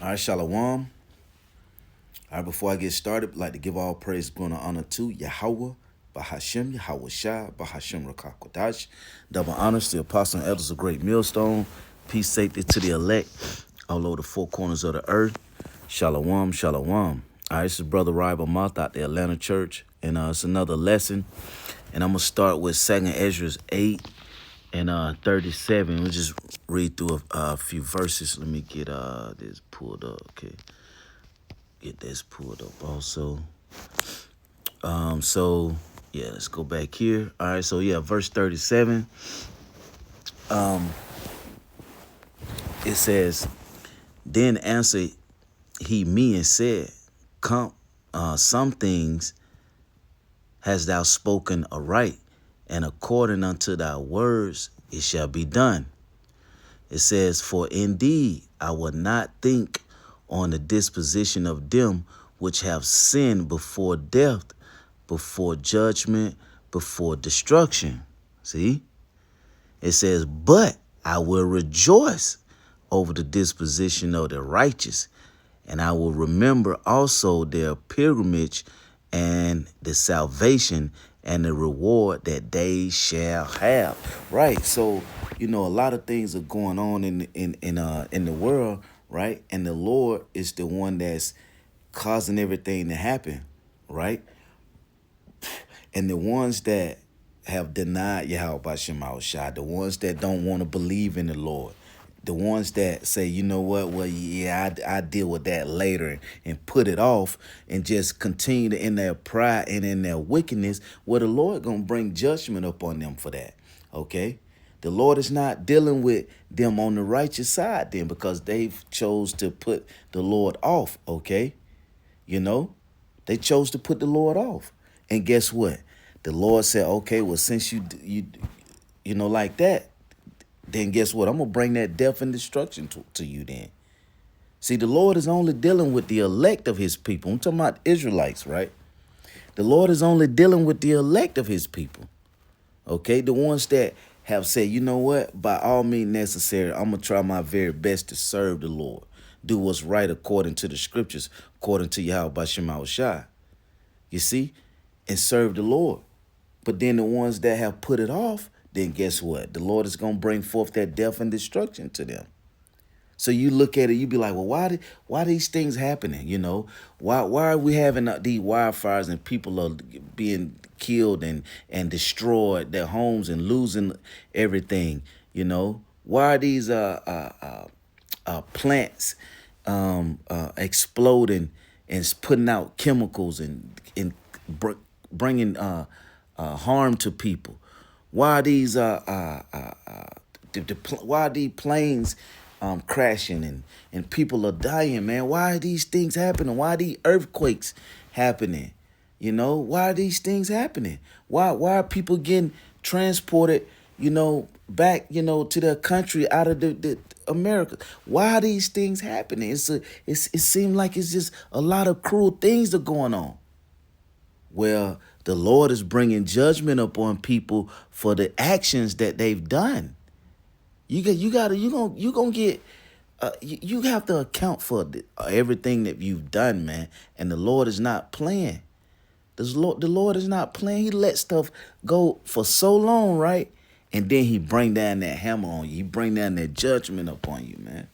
All right, Shalom. All right, before I get started, I'd like to give all praise, glory, and honor to Yahweh, Bahashem, Yahweh Shai, Bahashem Rakakwadash. Double honors to the apostle and elders of Great Millstone. Peace, safety to the elect all over the four corners of the earth. Shalom, shalom. All right, this is Brother Rival Moth out the Atlanta Church, and it's another lesson. And I'm going to start with 2nd Ezra 8 and 37. We'll just read through a few verses. Let me get this pulled up, okay. Get this pulled up also. So yeah, let's go back here. All right, so yeah, verse 37. It says, "Then answered he me and said, Come, some things hast thou spoken aright, and according unto thy words it shall be done." It says, "For indeed I will not think on the disposition of them which have sinned before death, before judgment, before destruction." See? It says, "But I will rejoice over the disposition of the righteous, and I will remember also their pilgrimage and the salvation and the reward that they shall have." Right. So, a lot of things are going on in the world, right? And the Lord is the one that's causing everything to happen, right? And the ones that have denied Yahweh Shema Shai, the ones that don't want to believe in the Lord, the ones that say, you know what, well, yeah, I deal with that later and put it off and just continue to, in their pride and in their wickedness, well, the Lord going to bring judgment upon them for that, okay? The Lord is not dealing with them on the righteous side then, because they've chose to put the Lord off, okay? They chose to put the Lord off. And guess what? The Lord said, okay, well, since you like that, then guess what? I'm going to bring that death and destruction to you then. See, the Lord is only dealing with the elect of his people. I'm talking about Israelites, right? The Lord is only dealing with the elect of his people. Okay? The ones that have said, you know what? By all means necessary, I'm going to try my very best to serve the Lord. Do what's right according to the scriptures, according to Yahweh Shema Shai. You see? And serve the Lord. But then the ones that have put it off, then guess what? The Lord is going to bring forth that death and destruction to them. So you look at it, you be like, well, why these things happening? Why are we having these wildfires and people are being killed and destroyed their homes and losing everything? Why are these plants exploding and putting out chemicals and bringing harm to people? Why are these why are these planes crashing and people are dying, man? Why are these things happening? Why are these earthquakes happening? Why are these things happening? Why are people getting transported, back, to their country out of the America? Why are these things happening? It seems like it's just a lot of cruel things that are going on. Well, the Lord is bringing judgment upon people for the actions that they've done. You have to account for everything that you've done, man. And the Lord is not playing. The Lord is not playing. He let stuff go for so long, right? And then he bring down that hammer on you. He bring down that judgment upon you, man.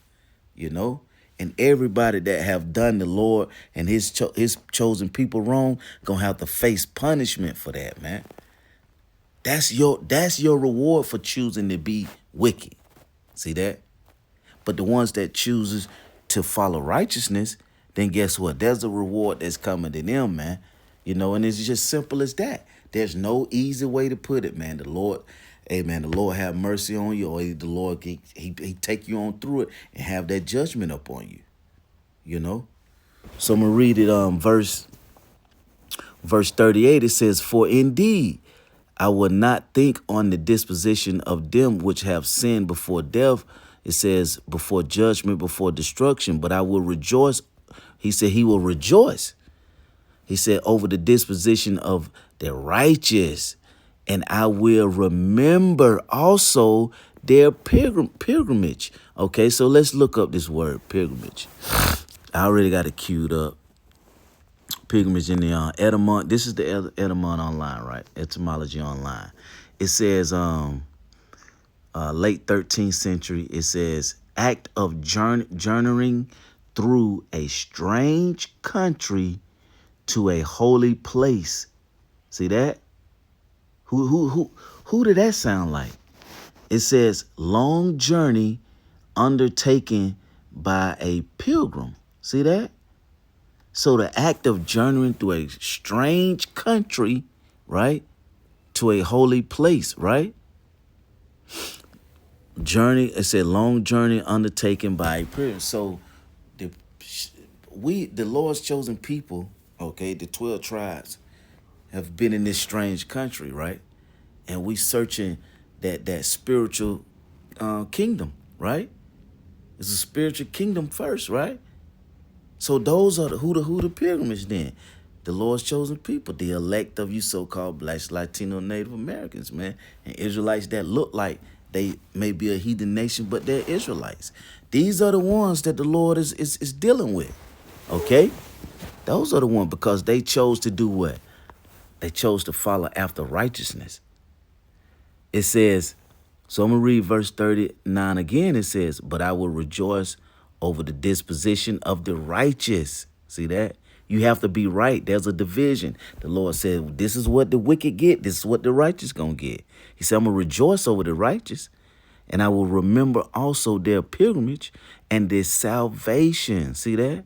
And everybody that have done the Lord and his chosen people wrong gonna have to face punishment for that, man. That's your reward for choosing to be wicked. See that? But the ones that chooses to follow righteousness, then guess what? There's a reward that's coming to them, man. And it's just simple as that. There's no easy way to put it, man. The Lord, amen, the Lord have mercy on you, or the Lord, he take you on through it and have that judgment upon you. So I'm going to read it, verse 38. It says, "For indeed I will not think on the disposition of them which have sinned before death." It says, before judgment, before destruction, but I will rejoice. He said he will rejoice. He said, over the disposition of the righteous, and I will remember also their pilgrimage. Okay, so let's look up this word, pilgrimage. I already got it queued up. Pilgrimage in the etymon. This is the etymon online, right? Etymology online. It says late 13th century. It says act of journeying through a strange country to a holy place. See that? Who did that sound like? It says long journey undertaken by a pilgrim. See that? So the act of journeying through a strange country, right, to a holy place, right? Journey, it said long journey undertaken by a pilgrim. So the the Lord's chosen people, okay, the 12 tribes, have been in this strange country, right? And we searching that spiritual kingdom, right? It's a spiritual kingdom first, right? So those are who the pilgrimage then. The Lord's chosen people, the elect of you so-called blacks, Latino, Native Americans, man. And Israelites that look like they may be a heathen nation, but they're Israelites. These are the ones that the Lord is dealing with. Okay? Those are the ones because they chose to do what? They chose to follow after righteousness. It says, so I'm going to read verse 39 again. It says, but I will rejoice over the disposition of the righteous. See that? You have to be right. There's a division. The Lord said, this is what the wicked get. This is what the righteous going to get. He said, I'm going to rejoice over the righteous. And I will remember also their pilgrimage and their salvation. See that?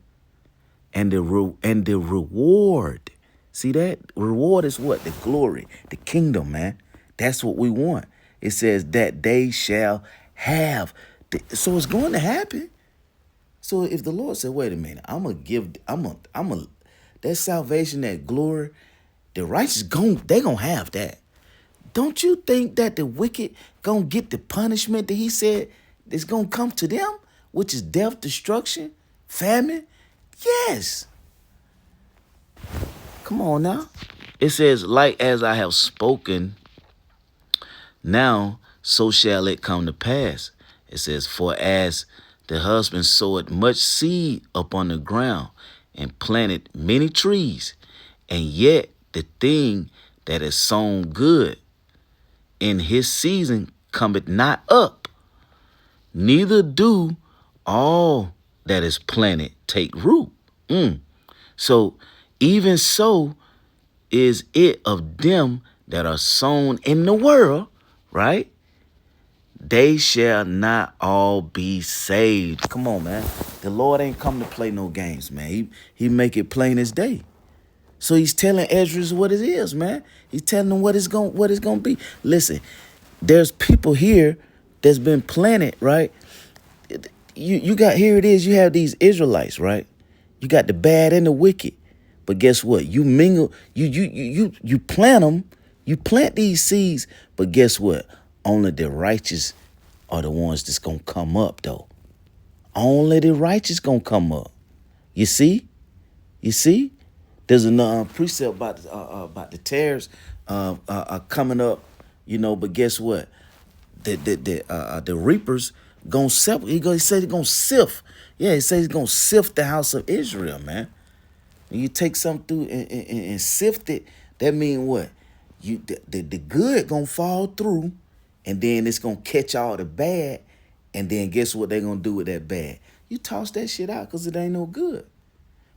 And the reward. See that? Reward is what? The glory, the kingdom, man. That's what we want. It says that they shall have. So it's going to happen. So if the Lord said, wait a minute, that salvation, that glory, the righteous, they going to have that. Don't you think that the wicked going to get the punishment that he said is going to come to them, which is death, destruction, famine? Yes. Come on now. It says, like as I have spoken, now so shall it come to pass. It says, for as the husband sowed much seed upon the ground and planted many trees, and yet the thing that is sown good in his season cometh not up, neither do all that is planted take root. So even so is it of them that are sown in the world, right? They shall not all be saved. Come on, man. The Lord ain't come to play no games, man. He make it plain as day. So he's telling Ezra what it is, man. He's telling them what it's gonna be. Listen, there's people here that's been planted, right? You got, here it is. You have these Israelites, right? You got the bad and the wicked. But guess what? You mingle, you plant them, you plant these seeds, but guess what? Only the righteous are the ones that's gonna come up, though. Only the righteous gonna come up. You see? You see? There's a precept about the tares coming up, you know. But guess what? The reapers gonna separate. He said he's gonna sift. Yeah, he says he's gonna sift the house of Israel, man. When you take something through and sift it, that mean what? The good gonna fall through, and then it's gonna catch all the bad, and then guess what they gonna do with that bad? You toss that shit out because it ain't no good.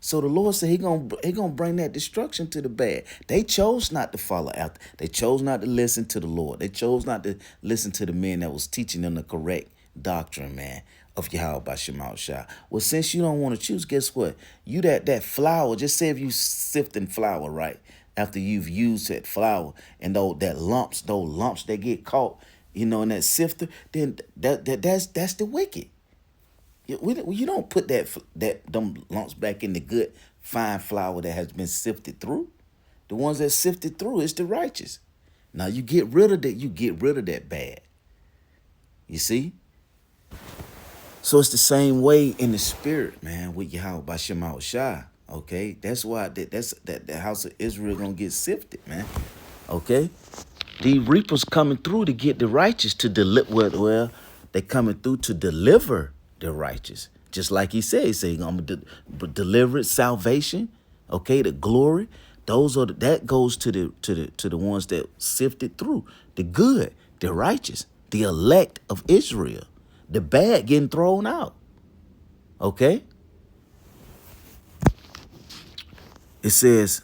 So the Lord said he gonna bring that destruction to the bad. They chose not to follow after. They chose not to listen to the Lord. They chose not to listen to the men that was teaching them the correct doctrine, man, of Yahweh by Shema Shah. Well, since you don't want to choose, guess what? You that flour, just say if you sifting flour, right? After you've used that flour and those lumps that get caught, you know, in that sifter, then that's the wicked. You don't put them lumps back in the good fine flour that has been sifted through. The ones that sifted through is the righteous. Now you get rid of that. You get rid of that bad. You see. So it's the same way in the spirit, man, with Yahweh by Shema Shah. Okay, that's why the house of Israel gonna get sifted, man. Okay, the reapers coming through to get the righteous to deliver. Well, they coming through to deliver the righteous, Just like he said, I'm gonna deliver it, salvation, okay, the glory. Those are that goes to the ones that sifted through, the good, the righteous, the elect of Israel. The bad getting thrown out. Okay? It says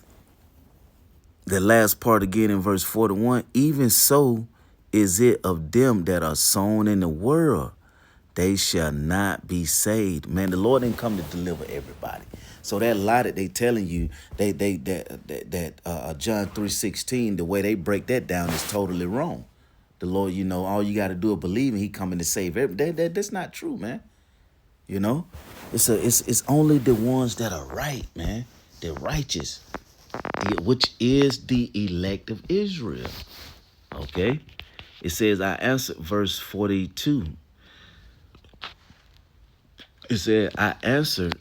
the last part again in verse 41, even so is it of them that are sown in the world, they shall not be saved. Man, the Lord didn't come to deliver everybody. So that lie that they telling you, John 3:16, the way they break that down is totally wrong. The Lord, all you got to do is believe, and He coming to save everybody. That's not true, man. It's only the ones that are right, man. The righteous, which is the elect of Israel. Okay, it says, I answered, verse 42. It said, I answered.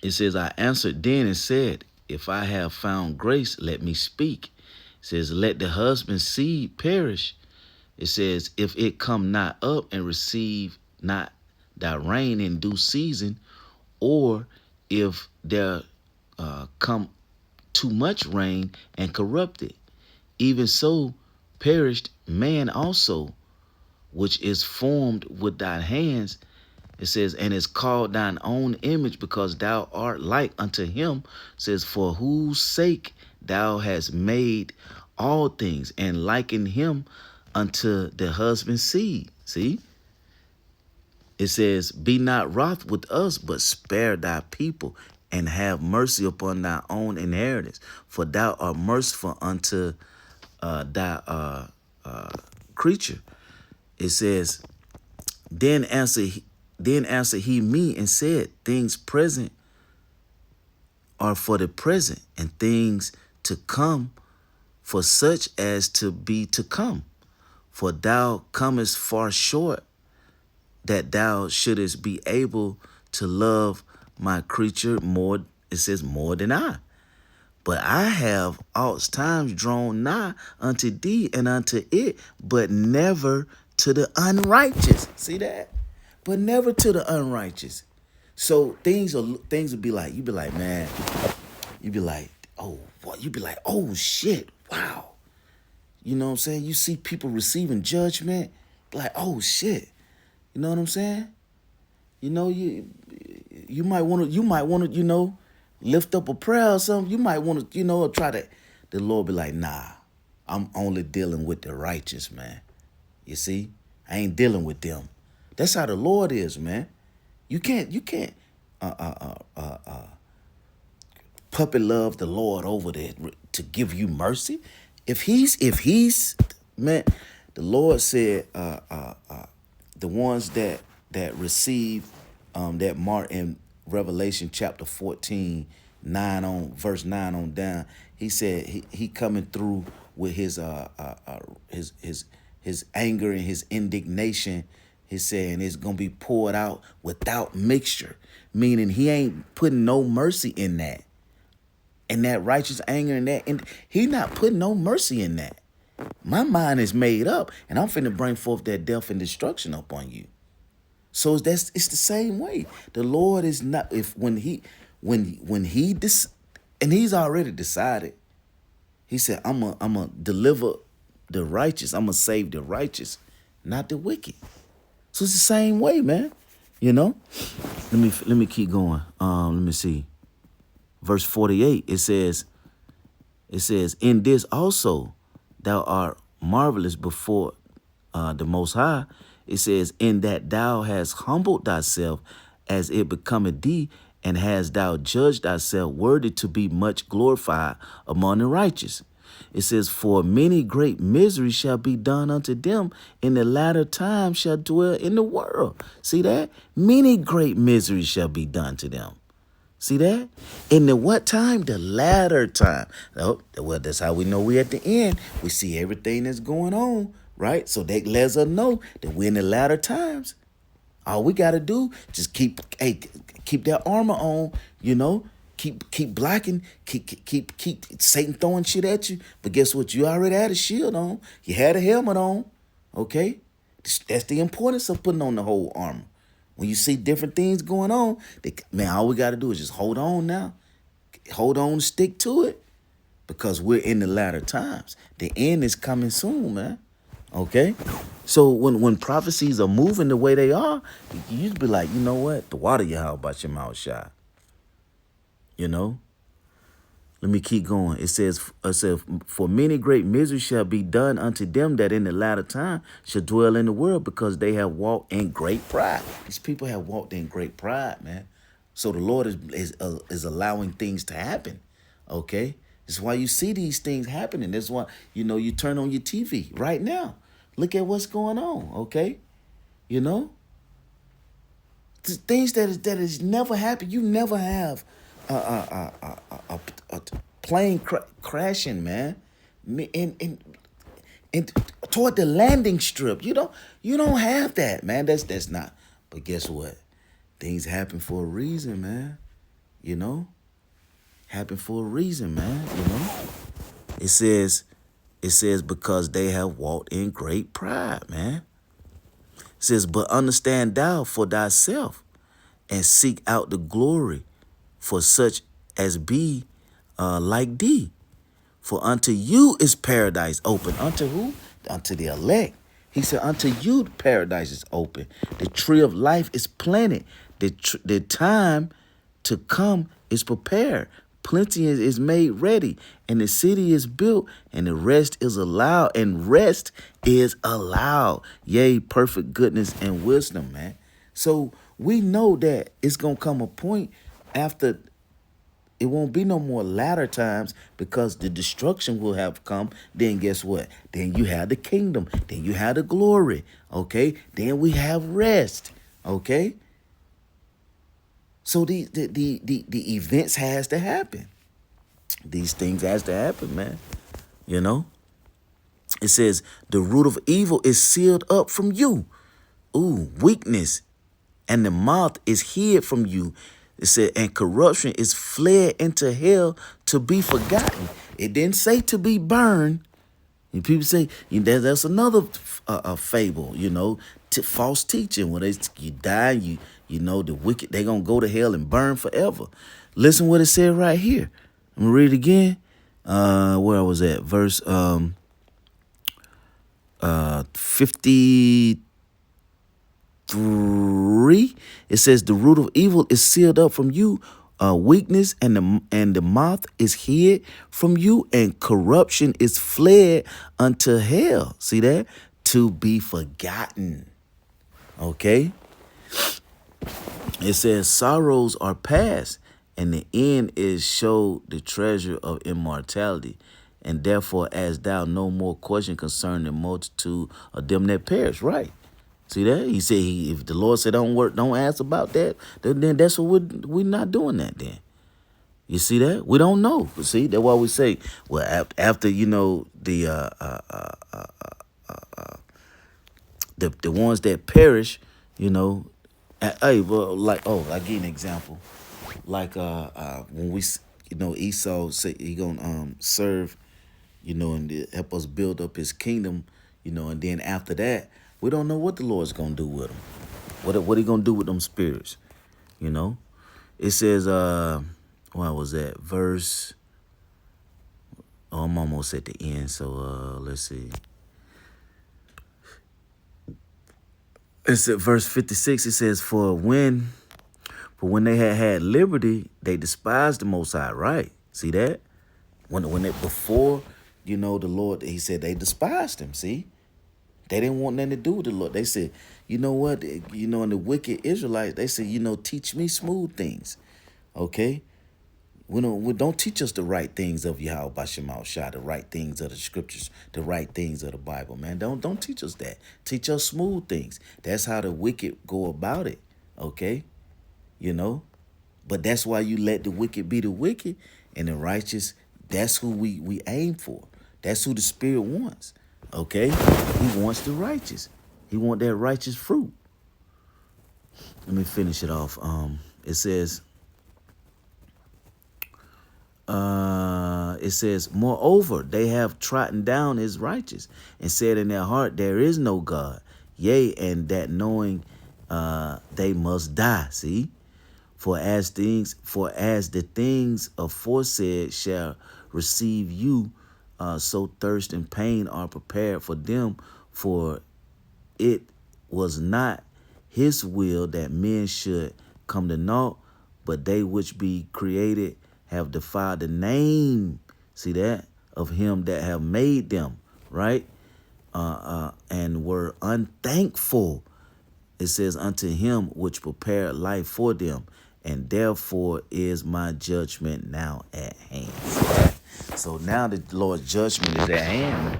It says, I answered then and said, if I have found grace, let me speak. It says, let the husband's seed perish. It says, if it come not up and receive not thy rain in due season, or if there come too much rain and corrupt it, even so perished man also, which is formed with thy hands. It says, and is called thine own image, because thou art like unto him. It says, for whose sake thou hast made all things, and liken him unto the husband's seed. See? It says, be not wroth with us, but spare thy people, and have mercy upon thy own inheritance. For thou art merciful unto thy creature. It says, then answered he me and said, things present are for the present, and things to come for such as to be to come. For thou comest far short, that thou shouldest be able to love my creature more, it says, more than I. But I have oft times drawn nigh unto thee and unto it, but never to the unrighteous. See that? But never to the unrighteous. So things will be like, you be like, man, you be like, oh, what? You be like, oh shit, wow. You know what I'm saying? You see people receiving judgment, like, oh shit. You know what I'm saying? You might want to, lift up a prayer or something. You might want to, try to. The Lord be like, nah, I'm only dealing with the righteous, man. You see, I ain't dealing with them. That's how the Lord is, man. You can't puppet love the Lord over there to give you mercy. If he's man, the Lord said, the ones that receive that mark in Revelation chapter 14, verse 9 on down, he said he coming through with his anger and his indignation. He's saying it's gonna be poured out without mixture, meaning he ain't putting no mercy in that. And that righteous anger and that, and he not putting no mercy in that. My mind is made up, and I'm finna bring forth that death and destruction upon you. So it's the same way. The Lord is not, when he and he's already decided. He said, I'm gonna deliver the righteous. I'm gonna save the righteous, not the wicked. So it's the same way, man. Let me keep going. Let me see. Verse 48, it says, in this also thou art marvelous before the Most High. It says, in that thou hast humbled thyself as it becometh thee, and hast thou judged thyself worthy to be much glorified among the righteous. It says, for many great miseries shall be done unto them in the latter time shall dwell in the world. See that? Many great miseries shall be done to them. See that? In the what time? The latter time. Oh, well, that's how we know we're at the end. We see everything that's going on, right? So that lets us know that we're in the latter times. All we got to do, just keep that armor on, keep blocking, keep Satan throwing shit at you. But guess what? You already had a shield on. You had a helmet on. Okay? That's the importance of putting on the whole armor. When you see different things going on, man, all we got to do is just hold on now. Hold on, stick to it, because we're in the latter times. The end is coming soon, man. Okay? So when prophecies are moving the way they are, you just be like, you know what? The water you how about your mouth shot. You know? Let me keep going. It says, for many great miseries shall be done unto them that in the latter time shall dwell in the world, because they have walked in great pride. These people have walked in great pride, man. So the Lord is allowing things to happen. Okay? That's why you see these things happening. That's why, you turn on your TV right now. Look at what's going on, okay? You know? Things that is never happened. You never have a plane crashing, man, and toward the landing strip. You don't have that, man. That's not. But guess what? Things happen for a reason, man. You know, happen for a reason, man. It says because they have walked in great pride, man. It says, but understand thou for thyself, and seek out the glory for such as be like thee. For unto you is paradise open. Unto who? Unto the elect. He said, unto you paradise is open. The tree of life is planted. The time to come is prepared. Plenty is made ready, and the city is built, and the rest is allowed. And rest is allowed. Yea, perfect goodness and wisdom, man. So we know that it's going to come a point after. It won't be no more latter times, because the destruction will have come. Then guess what? Then you have the kingdom. Then you have the glory. Okay? Then we have rest. Okay? So the events has to happen. These things has to happen, man. You know? It says, the root of evil is sealed up from you. Ooh, weakness. And the mouth is hid from you. It said, and corruption is fled into hell to be forgotten. It didn't say to be burned. And people say, that's another fable, false teaching. When you die, the wicked, they're going to go to hell and burn forever. Listen what it said right here. I'm going to read it again. Where I was at, verse 53. It says, the root of evil is sealed up from you, weakness, and the mouth is hid from you, and corruption is fled unto hell. See that? To be forgotten. Okay? It says, sorrows are past, and the end is showed the treasure of immortality. And therefore, as thou no more question concerning the multitude of them that perish. Right. See that? He said, if the Lord said don't ask about that, then that's what we're not doing that then. You see that? We don't know. See, that's why we say, well, after, the ones that perish, hey, well, I give you an example. Like, when we, Esau said he gonna serve, and help us build up his kingdom, and then after that, we don't know what the Lord's going to do with them. What he going to do with them spirits, It says, where was that? Verse, I'm almost at the end, so let's see. It's at verse 56. It says, for when they had liberty, they despised the Most High, right? See that? Before, the Lord, he said they despised him, see? They didn't want nothing to do with the Lord. They said, you know what? And the wicked Israelites, they said, teach me smooth things. Okay? We don't teach us the right things of Yahweh Bashim Shah, the right things of the scriptures, the right things of the Bible, man. Don't teach us that. Teach us smooth things. That's how the wicked go about it. Okay? But that's why you let the wicked be the wicked, and the righteous, that's who we aim for. That's who the Spirit wants. Okay? He wants the righteous. He wants that righteous fruit. Let me finish it off. It says, moreover, they have trodden down his righteous, and said in their heart, there is no God. Yea, and that knowing they must die. See? For as the things aforesaid shall receive you, so thirst and pain are prepared for them. For it was not his will that men should come to naught, but they which be created have defied the name, see that, of him that have made them, right? And were unthankful. It says, unto him which prepared life for them, and therefore is my judgment now at hand. So now the Lord's judgment is at hand.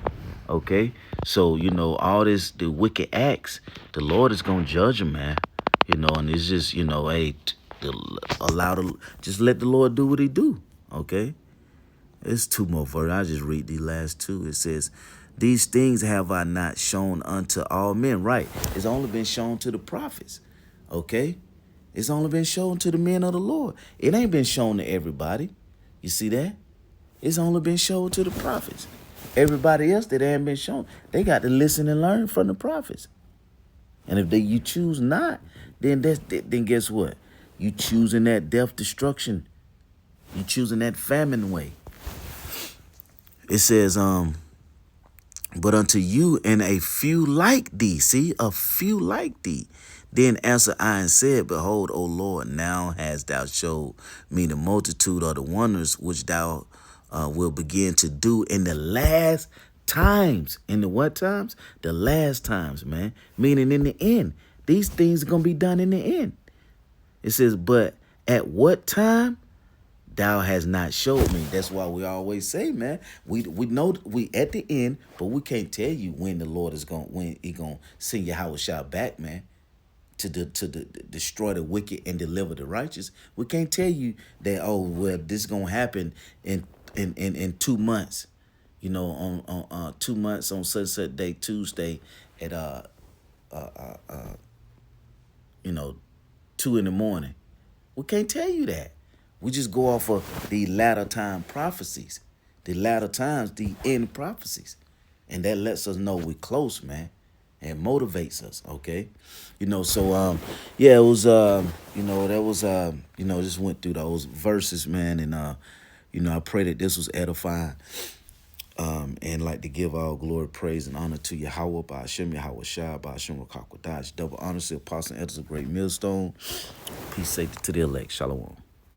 Okay? So, all this, the wicked acts, the Lord is going to judge them, man. And it's just, hey, just let the Lord do what he do. Okay? It's two more verses. I'll just read the last two. It says, these things have I not shown unto all men. Right. It's only been shown to the prophets. Okay? It's only been shown to the men of the Lord. It ain't been shown to everybody. You see that? It's only been shown to the prophets. Everybody else that ain't been shown, they got to listen and learn from the prophets. And if you choose not, then guess what? You choosing that death, destruction. You choosing that famine way. It says, but unto you and a few like thee, see, a few like thee. Then answered I and said, behold, O Lord, now hast thou showed me the multitude of the wonders which thou will begin to do in the last times. In the what times? The last times, man. Meaning in the end. These things are going to be done in the end. It says, but at what time? Thou has not showed me. That's why we always say, man, we know we at the end, but we can't tell you when the Lord is when he gonna send Yahweh back, man, to destroy the wicked and deliver the righteous. We can't tell you that, oh well, this is gonna happen in 2 months, on 2 months on such day Tuesday at 2 in the morning. We can't tell you that. We just go off of the latter time prophecies, the latter times, the end prophecies. And that lets us know we're close, man, and motivates us, okay? So, yeah, it was, that was, just went through those verses, man. And, I pray that this was edifying. And like to give all glory, praise, and honor to Yahweh, by Hashem, Yahweh Shai, by Hashem, Rakakwadash. Double honor to Apostle and Elders of Great Millstone. Peace, safety to the elect. Shalom.